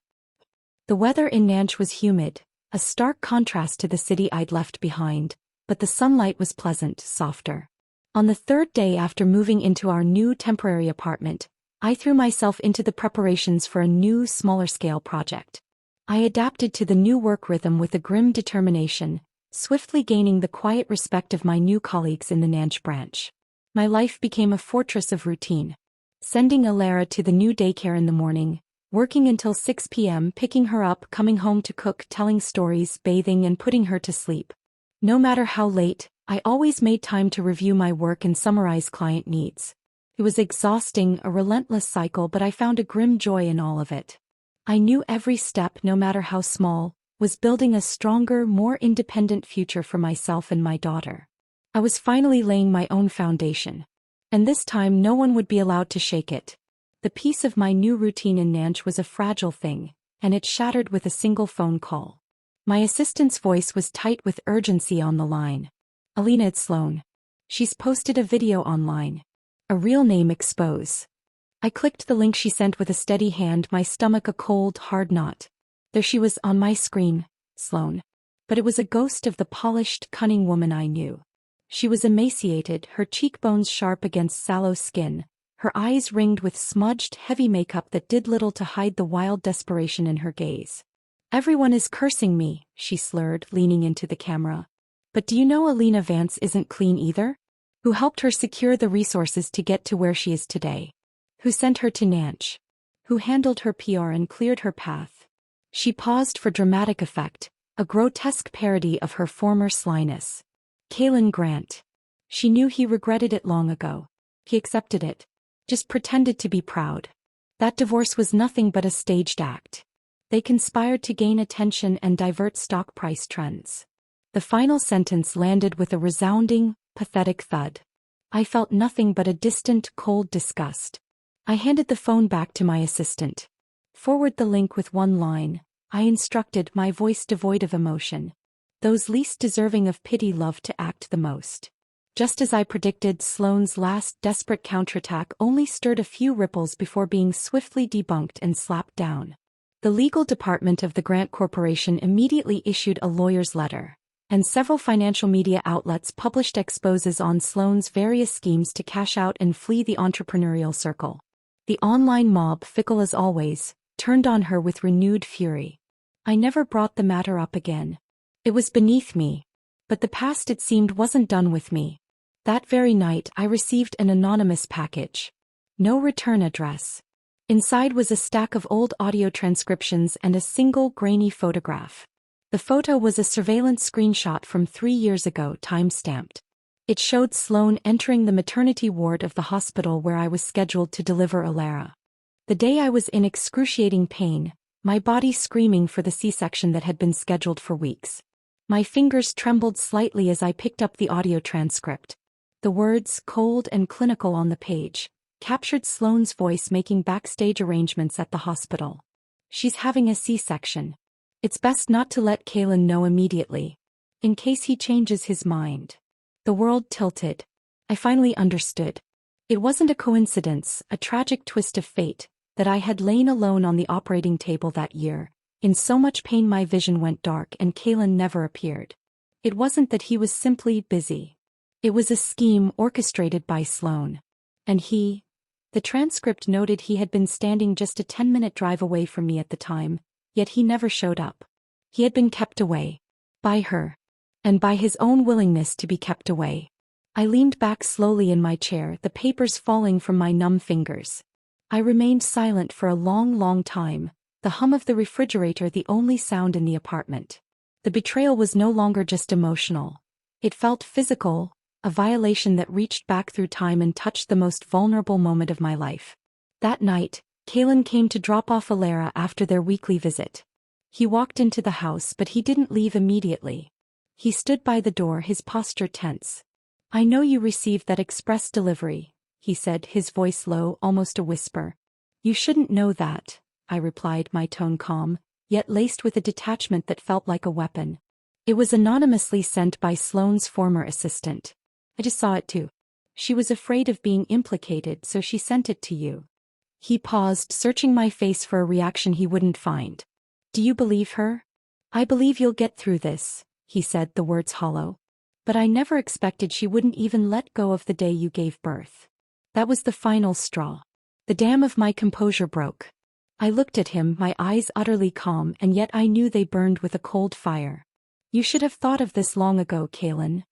The weather in Nanch was humid, a stark contrast to the city I'd left behind, but the sunlight was pleasant, softer. On the third day after moving into our new temporary apartment, I threw myself into the preparations for a new, smaller-scale project. I adapted to the new work rhythm with a grim determination, swiftly gaining the quiet respect of my new colleagues in the Nanch branch. My life became a fortress of routine. Sending Alina to the new daycare in the morning, working until 6 p.m., picking her up, coming home to cook, telling stories, bathing and putting her to sleep. No matter how late, I always made time to review my work and summarize client needs. It was exhausting, a relentless cycle, but I found a grim joy in all of it. I knew every step, no matter how small, was building a stronger, more independent future for myself and my daughter. I was finally laying my own foundation. And this time no one would be allowed to shake it. The peace of my new routine in Nanch was a fragile thing, and it shattered with a single phone call. My assistant's voice was tight with urgency on the line. Alina, it's Sloan. She's posted a video online. A real name expose. I clicked the link she sent with a steady hand, my stomach a cold, hard knot. There she was on my screen, Sloan. But it was a ghost of the polished, cunning woman I knew. She was emaciated, her cheekbones sharp against sallow skin, her eyes ringed with smudged, heavy makeup that did little to hide the wild desperation in her gaze. Everyone is cursing me, she slurred, leaning into the camera. But do you know Alina Vance isn't clean either? Who helped her secure the resources to get to where she is today? Who sent her to Nanch? Who handled her PR and cleared her path? She paused for dramatic effect, a grotesque parody of her former slyness. Kalin Grant. She knew he regretted it long ago. He accepted it. Just pretended to be proud. That divorce was nothing but a staged act. They conspired to gain attention and divert stock price trends. The final sentence landed with a resounding, pathetic thud. I felt nothing but a distant, cold disgust. I handed the phone back to my assistant. Forward the link with one line, I instructed, my voice devoid of emotion. Those least deserving of pity love to act the most. Just as I predicted, Sloan's last desperate counterattack only stirred a few ripples before being swiftly debunked and slapped down. The legal department of the Grant Corporation immediately issued a lawyer's letter, and several financial media outlets published exposés on Sloan's various schemes to cash out and flee the entrepreneurial circle. The online mob, fickle as always, turned on her with renewed fury. I never brought the matter up again. It was beneath me. But the past, it seemed, wasn't done with me. That very night I received an anonymous package. No return address. Inside was a stack of old audio transcriptions and a single grainy photograph. The photo was a surveillance screenshot from 3 years ago, time-stamped. It showed Sloan entering the maternity ward of the hospital where I was scheduled to deliver Alina. The day I was in excruciating pain, my body screaming for the C-section that had been scheduled for weeks. My fingers trembled slightly as I picked up the audio transcript. The words, cold and clinical on the page, captured Sloan's voice making backstage arrangements at the hospital. She's having a C-section. It's best not to let Kalin know immediately, in case he changes his mind. The world tilted. I finally understood. It wasn't a coincidence, a tragic twist of fate, that I had lain alone on the operating table that year. In so much pain my vision went dark and Kalin never appeared. It wasn't that he was simply busy. It was a scheme orchestrated by Sloan. And the transcript noted he had been standing just a 10-minute drive away from me at the time, yet he never showed up. He had been kept away. By her. And by his own willingness to be kept away. I leaned back slowly in my chair, the papers falling from my numb fingers. I remained silent for a long, long time. The hum of the refrigerator the only sound in the apartment. The betrayal was no longer just emotional. It felt physical, a violation that reached back through time and touched the most vulnerable moment of my life. That night, Kalin came to drop off Alina after their weekly visit. He walked into the house but he didn't leave immediately. He stood by the door, his posture tense. I know you received that express delivery, he said, his voice low, almost a whisper. You shouldn't know that. I replied, my tone calm, yet laced with a detachment that felt like a weapon. It was anonymously sent by Sloan's former assistant. I just saw it too. She was afraid of being implicated, so she sent it to you. He paused, searching my face for a reaction he wouldn't find. Do you believe her? I believe you'll get through this, he said, the words hollow. But I never expected she wouldn't even let go of the day you gave birth. That was the final straw. The dam of my composure broke. I looked at him, my eyes utterly calm, and yet I knew they burned with a cold fire. You should have thought of this long ago, Kalin.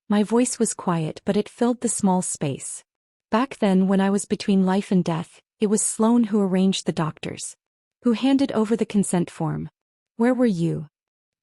My voice was quiet, but it filled the small space. Back then, when I was between life and death, it was Sloan who arranged the doctors, who handed over the consent form. Where were you?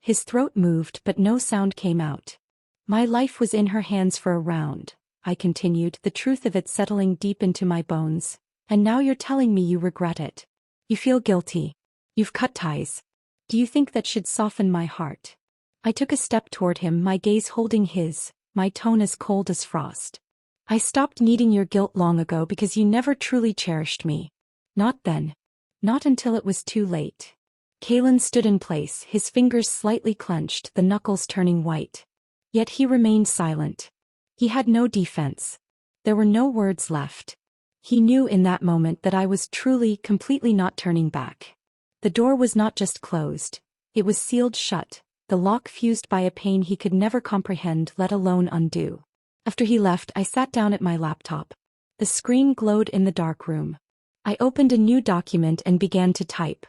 His throat moved, but no sound came out. My life was in her hands for a round, I continued, the truth of it settling deep into my bones. And now you're telling me you regret it. You feel guilty. You've cut ties. Do you think that should soften my heart? I took a step toward him, my gaze holding his, my tone as cold as frost. I stopped needing your guilt long ago because you never truly cherished me. Not then. Not until it was too late. Kalin stood in place, his fingers slightly clenched, the knuckles turning white. Yet he remained silent. He had no defense. There were no words left. He knew in that moment that I was truly, completely not turning back. The door was not just closed. It was sealed shut, the lock fused by a pain he could never comprehend, let alone undo. After he left, I sat down at my laptop. The screen glowed in the dark room. I opened a new document and began to type.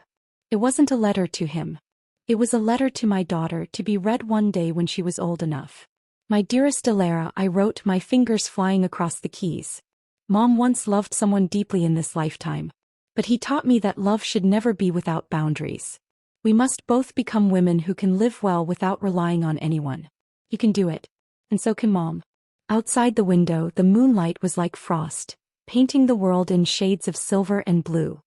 It wasn't a letter to him. It was a letter to my daughter, to be read one day when she was old enough. My dearest Alina, I wrote, my fingers flying across the keys. Mom once loved someone deeply in this lifetime. But he taught me that love should never be without boundaries. We must both become women who can live well without relying on anyone. You can do it. And so can Mom. Outside the window, the moonlight was like frost, painting the world in shades of silver and blue.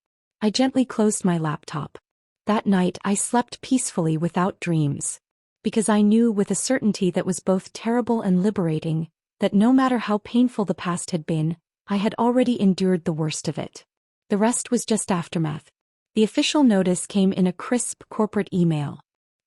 I gently closed my laptop. That night I slept peacefully without dreams. Because I knew with a certainty that was both terrible and liberating, that no matter how painful the past had been, I had already endured the worst of it. The rest was just aftermath. The official notice came in a crisp corporate email.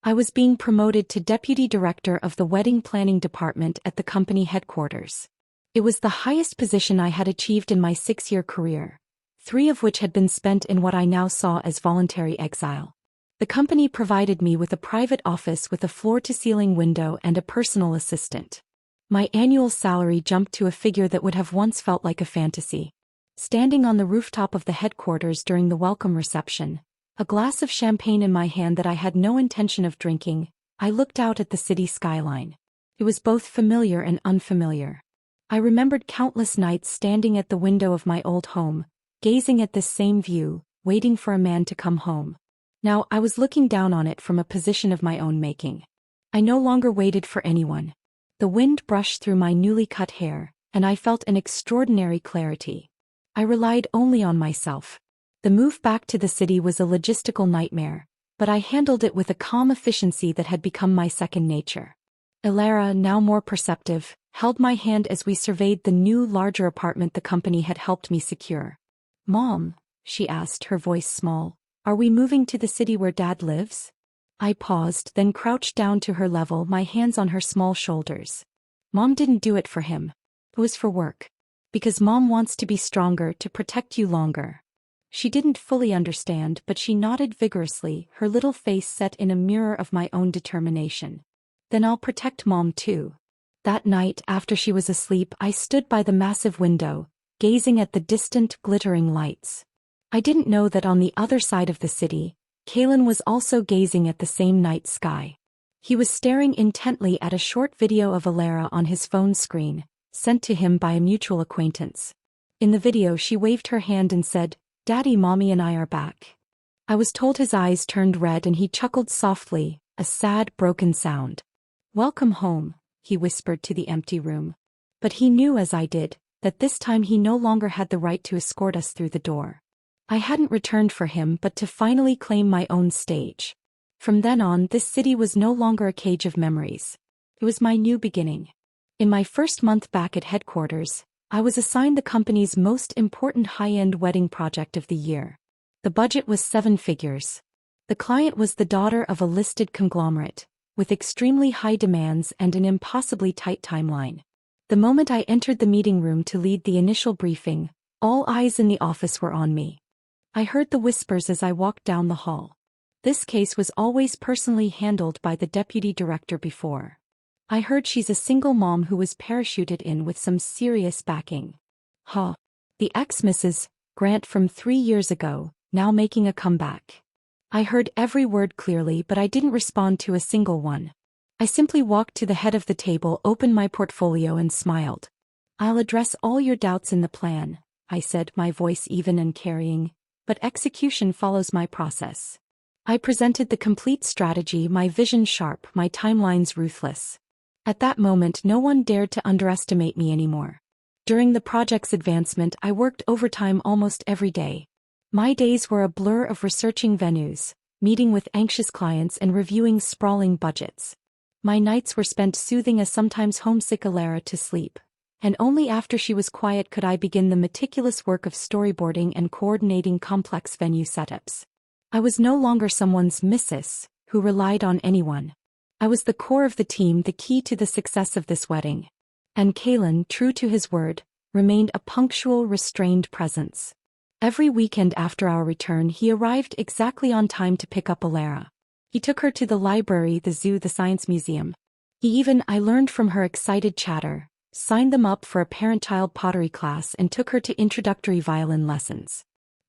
I was being promoted to deputy director of the wedding planning department at the company headquarters. It was the highest position I had achieved in my 6-year career, 3 of which had been spent in what I now saw as voluntary exile. The company provided me with a private office with a floor-to-ceiling window and a personal assistant. My annual salary jumped to a figure that would have once felt like a fantasy. Standing on the rooftop of the headquarters during the welcome reception, a glass of champagne in my hand that I had no intention of drinking, I looked out at the city skyline. It was both familiar and unfamiliar. I remembered countless nights standing at the window of my old home, gazing at this same view, waiting for a man to come home. Now I was looking down on it from a position of my own making. I no longer waited for anyone. The wind brushed through my newly cut hair, and I felt an extraordinary clarity. I relied only on myself. The move back to the city was a logistical nightmare, but I handled it with a calm efficiency that had become my second nature. Alina, now more perceptive, held my hand as we surveyed the new, larger apartment the company had helped me secure. "Mom," she asked, her voice small, "are we moving to the city where Dad lives?" I paused, then crouched down to her level, my hands on her small shoulders. Mom didn't do it for him. It was for work. Because Mom wants to be stronger, to protect you longer. She didn't fully understand, but she nodded vigorously, her little face set in a mirror of my own determination. Then I'll protect Mom too. That night, after she was asleep, I stood by the massive window, gazing at the distant, glittering lights. I didn't know that on the other side of the city, Kalin was also gazing at the same night sky. He was staring intently at a short video of Alina on his phone screen, sent to him by a mutual acquaintance. In the video she waved her hand and said, "Daddy, Mommy and I are back." I was told his eyes turned red and he chuckled softly, a sad, broken sound. "Welcome home," he whispered to the empty room. But he knew, as I did, that this time he no longer had the right to escort us through the door. I hadn't returned for him but to finally claim my own stage. From then on, this city was no longer a cage of memories. It was my new beginning. In my first month back at headquarters, I was assigned the company's most important high-end wedding project of the year. The budget was 7 figures. The client was the daughter of a listed conglomerate, with extremely high demands and an impossibly tight timeline. The moment I entered the meeting room to lead the initial briefing, all eyes in the office were on me. I heard the whispers as I walked down the hall. This case was always personally handled by the deputy director before. I heard she's a single mom who was parachuted in with some serious backing. Huh. The ex-Mrs. Grant from 3 years ago, now making a comeback. I heard every word clearly, but I didn't respond to a single one. I simply walked to the head of the table, opened my portfolio and smiled. "I'll address all your doubts in the plan," I said, my voice even and carrying, "but execution follows my process." I presented the complete strategy, my vision sharp, my timelines ruthless. At that moment no one dared to underestimate me anymore. During the project's advancement I worked overtime almost every day. My days were a blur of researching venues, meeting with anxious clients and reviewing sprawling budgets. My nights were spent soothing a sometimes homesick Alina to sleep, and only after she was quiet could I begin the meticulous work of storyboarding and coordinating complex venue setups. I was no longer someone's missus, who relied on anyone. I was the core of the team, the key to the success of this wedding. And Kalin, true to his word, remained a punctual, restrained presence. Every weekend after our return he arrived exactly on time to pick up Alina. He took her to the library, the zoo, the science museum. He even, I learned from her excited chatter, signed them up for a parent-child pottery class and took her to introductory violin lessons.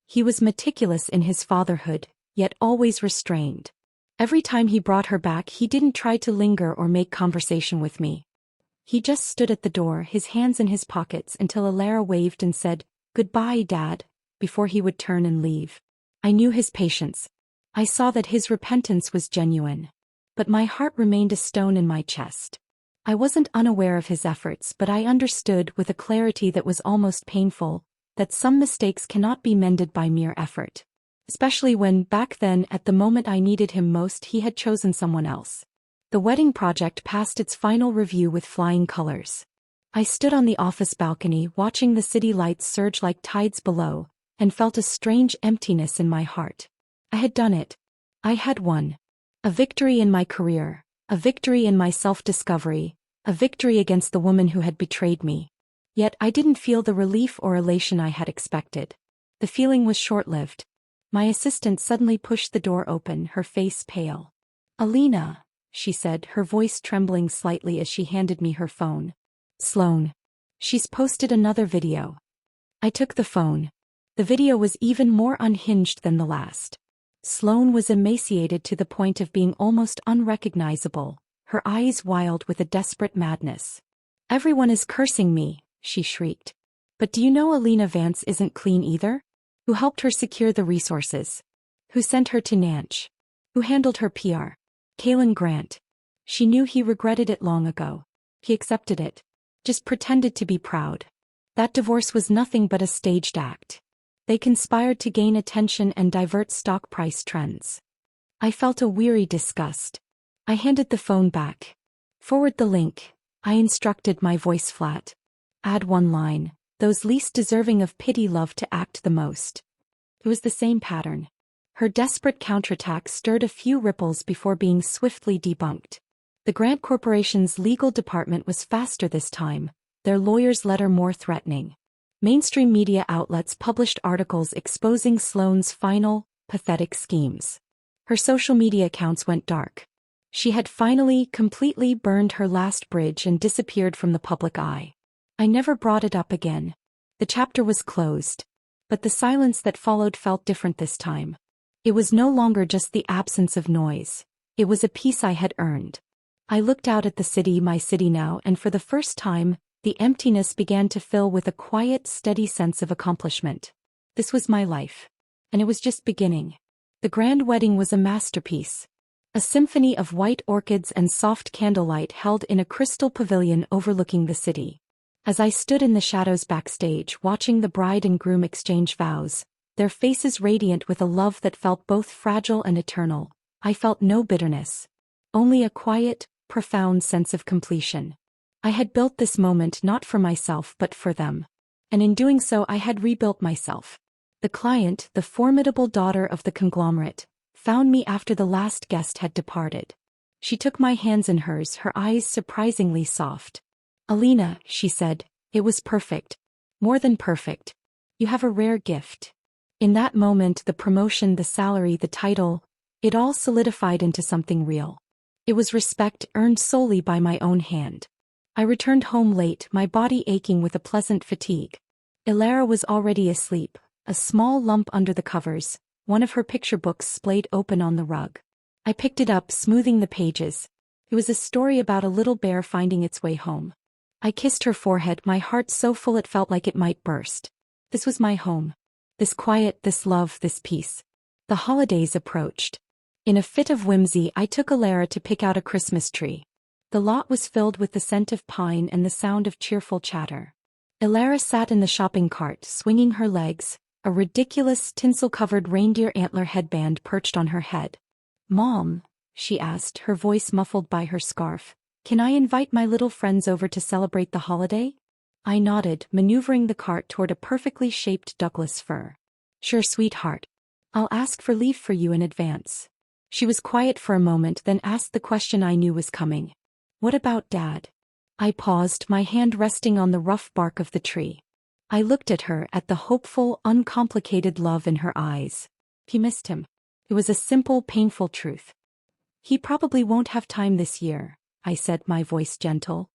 He was meticulous in his fatherhood, yet always restrained. Every time he brought her back he didn't try to linger or make conversation with me. He just stood at the door, his hands in his pockets, until Alina waved and said, "Goodbye, Dad," before he would turn and leave. I knew his patience. I saw that his repentance was genuine. But my heart remained a stone in my chest. I wasn't unaware of his efforts, but I understood with a clarity that was almost painful, that some mistakes cannot be mended by mere effort. Especially when, back then, at the moment I needed him most, he had chosen someone else. The wedding project passed its final review with flying colors. I stood on the office balcony, watching the city lights surge like tides below, and felt a strange emptiness in my heart. I had done it. I had won. A victory in my career, a victory in my self-discovery, a victory against the woman who had betrayed me. Yet I didn't feel the relief or elation I had expected. The feeling was short-lived. My assistant suddenly pushed the door open, her face pale. "Alina," she said, her voice trembling slightly as she handed me her phone. "Sloan. She's posted another video." I took the phone. The video was even more unhinged than the last. Sloan was emaciated to the point of being almost unrecognizable, her eyes wild with a desperate madness. "Everyone is cursing me," she shrieked. "But do you know Alina Vance isn't clean either? Who helped her secure the resources? Who sent her to Nanch? Who handled her PR? Kalin Grant. She knew he regretted it long ago. He accepted it. Just pretended to be proud. That divorce was nothing but a staged act. They conspired to gain attention and divert stock price trends." I felt a weary disgust. I handed the phone back. "Forward the link," I instructed, my voice flat. "Add one line. Those least deserving of pity love to act the most." It was the same pattern. Her desperate counterattack stirred a few ripples before being swiftly debunked. The Grant Corporation's legal department was faster this time, their lawyer's letter more threatening. Mainstream media outlets published articles exposing Sloan's final, pathetic schemes. Her social media accounts went dark. She had finally, completely burned her last bridge and disappeared from the public eye. I never brought it up again. The chapter was closed. But the silence that followed felt different this time. It was no longer just the absence of noise. It was a peace I had earned. I looked out at the city, my city now, and for the first time, the emptiness began to fill with a quiet, steady sense of accomplishment. This was my life. And it was just beginning. The grand wedding was a masterpiece. A symphony of white orchids and soft candlelight held in a crystal pavilion overlooking the city. As I stood in the shadows backstage watching the bride and groom exchange vows, their faces radiant with a love that felt both fragile and eternal, I felt no bitterness. Only a quiet, profound sense of completion. I had built this moment not for myself but for them. And in doing so I had rebuilt myself. The client, the formidable daughter of the conglomerate, found me after the last guest had departed. She took my hands in hers, her eyes surprisingly soft. "Alina," she said, "it was perfect. More than perfect. You have a rare gift." In that moment, the promotion, the salary, the title, it all solidified into something real. It was respect earned solely by my own hand. I returned home late, my body aching with a pleasant fatigue. Alina was already asleep, a small lump under the covers, one of her picture books splayed open on the rug. I picked it up, smoothing the pages. It was a story about a little bear finding its way home. I kissed her forehead, my heart so full it felt like it might burst. This was my home. This quiet, this love, this peace. The holidays approached. In a fit of whimsy, I took Alina to pick out a Christmas tree. The lot was filled with the scent of pine and the sound of cheerful chatter. Alina sat in the shopping cart, swinging her legs, a ridiculous tinsel-covered reindeer antler headband perched on her head. "Mom," she asked, her voice muffled by her scarf, "can I invite my little friends over to celebrate the holiday?" I nodded, maneuvering the cart toward a perfectly shaped Douglas fir. "Sure, sweetheart. I'll ask for leave for you in advance." She was quiet for a moment, then asked the question I knew was coming. "What about Dad?" I paused, my hand resting on the rough bark of the tree. I looked at her, at the hopeful, uncomplicated love in her eyes. He missed him. It was a simple, painful truth. "He probably won't have time this year," I said, my voice gentle.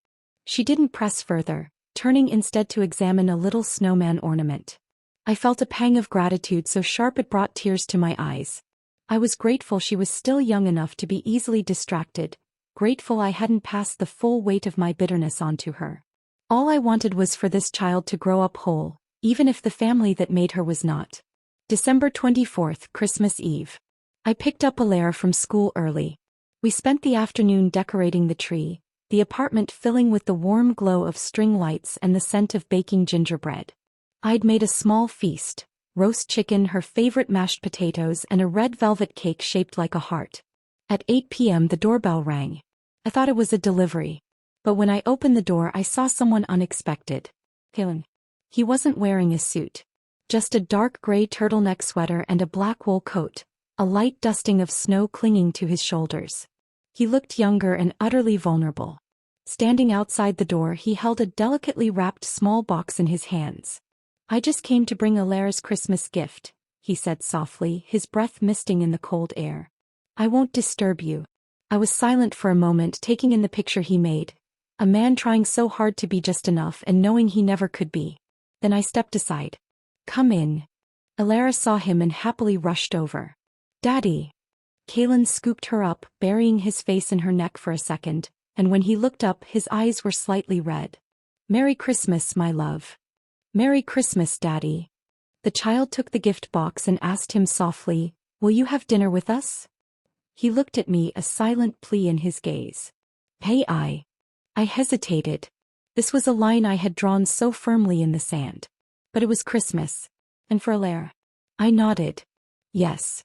She didn't press further, turning instead to examine a little snowman ornament. I felt a pang of gratitude so sharp it brought tears to my eyes. I was grateful she was still young enough to be easily distracted, grateful I hadn't passed the full weight of my bitterness onto her. All I wanted was for this child to grow up whole, even if the family that made her was not. December 24th, Christmas Eve. I picked up Alina from school early. We spent the afternoon decorating the tree, the apartment filling with the warm glow of string lights and the scent of baking gingerbread. I'd made a small feast, roast chicken, her favorite mashed potatoes, and a red velvet cake shaped like a heart. At 8 p.m. the doorbell rang. I thought it was a delivery. But when I opened the door I saw someone unexpected. Kalin. He wasn't wearing a suit. Just a dark gray turtleneck sweater and a black wool coat, a light dusting of snow clinging to his shoulders. He looked younger and utterly vulnerable. Standing outside the door, he held a delicately wrapped small box in his hands. "I just came to bring Alina's Christmas gift," he said softly, his breath misting in the cold air. "I won't disturb you." I was silent for a moment, taking in the picture he made. A man trying so hard to be just enough and knowing he never could be. Then I stepped aside. "Come in." Alina saw him and happily rushed over. "Daddy." Kalin scooped her up, burying his face in her neck for a second, and when he looked up his eyes were slightly red. "Merry Christmas, my love." "Merry Christmas, Daddy." The child took the gift box and asked him softly, "Will you have dinner with us?" He looked at me, a silent plea in his gaze. "Hey, I hesitated. This was a line I had drawn so firmly in the sand. But it was Christmas. And for Alina. I nodded. Yes.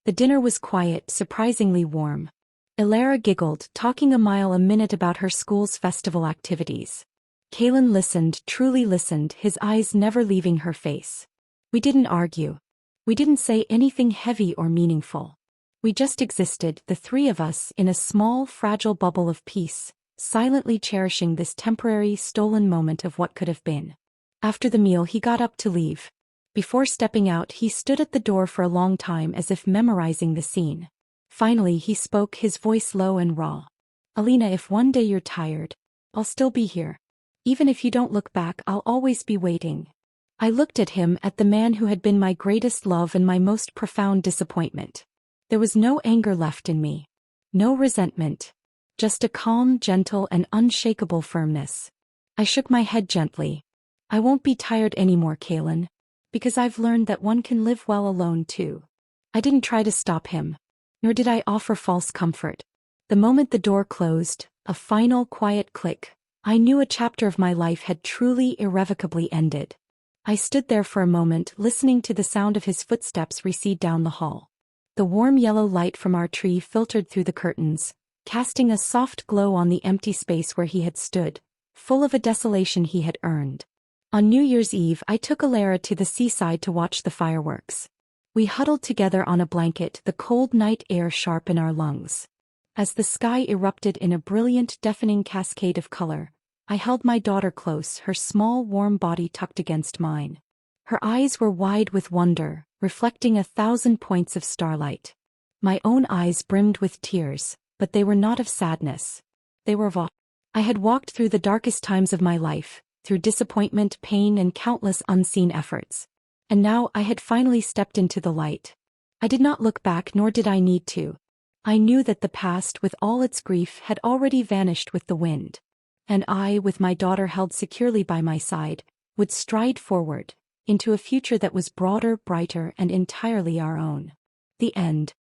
The dinner was quiet, surprisingly warm. Alina giggled, talking a mile a minute about her school's festival activities. Kalin listened, truly listened, his eyes never leaving her face. We didn't argue. We didn't say anything heavy or meaningful. We just existed, the three of us, in a small, fragile bubble of peace, silently cherishing this temporary, stolen moment of what could have been. After the meal he got up to leave. Before stepping out he stood at the door for a long time as if memorizing the scene. Finally he spoke, his voice low and raw. "Alina, if one day you're tired, I'll still be here. Even if you don't look back, I'll always be waiting." I looked at him, at the man who had been my greatest love and my most profound disappointment. There was no anger left in me. No resentment. Just a calm, gentle, and unshakable firmness. I shook my head gently. "I won't be tired anymore, Kalin. Because I've learned that one can live well alone too." I didn't try to stop him. Nor did I offer false comfort. The moment the door closed, a final quiet click, I knew a chapter of my life had truly, irrevocably ended. I stood there for a moment, listening to the sound of his footsteps recede down the hall. The warm yellow light from our tree filtered through the curtains, casting a soft glow on the empty space where he had stood, full of a desolation he had earned. On New Year's Eve I took Alina to the seaside to watch the fireworks. We huddled together on a blanket, the cold night air sharp in our lungs. As the sky erupted in a brilliant, deafening cascade of color, I held my daughter close, her small, warm body tucked against mine. Her eyes were wide with wonder, reflecting 1,000 points of starlight. My own eyes brimmed with tears, but they were not of sadness. They were of awe. I had walked through the darkest times of my life, through disappointment, pain, and countless unseen efforts. And now I had finally stepped into the light. I did not look back, nor did I need to. I knew that the past, with all its grief, had already vanished with the wind. And I, with my daughter held securely by my side, would stride forward, into a future that was broader, brighter, and entirely our own. The end.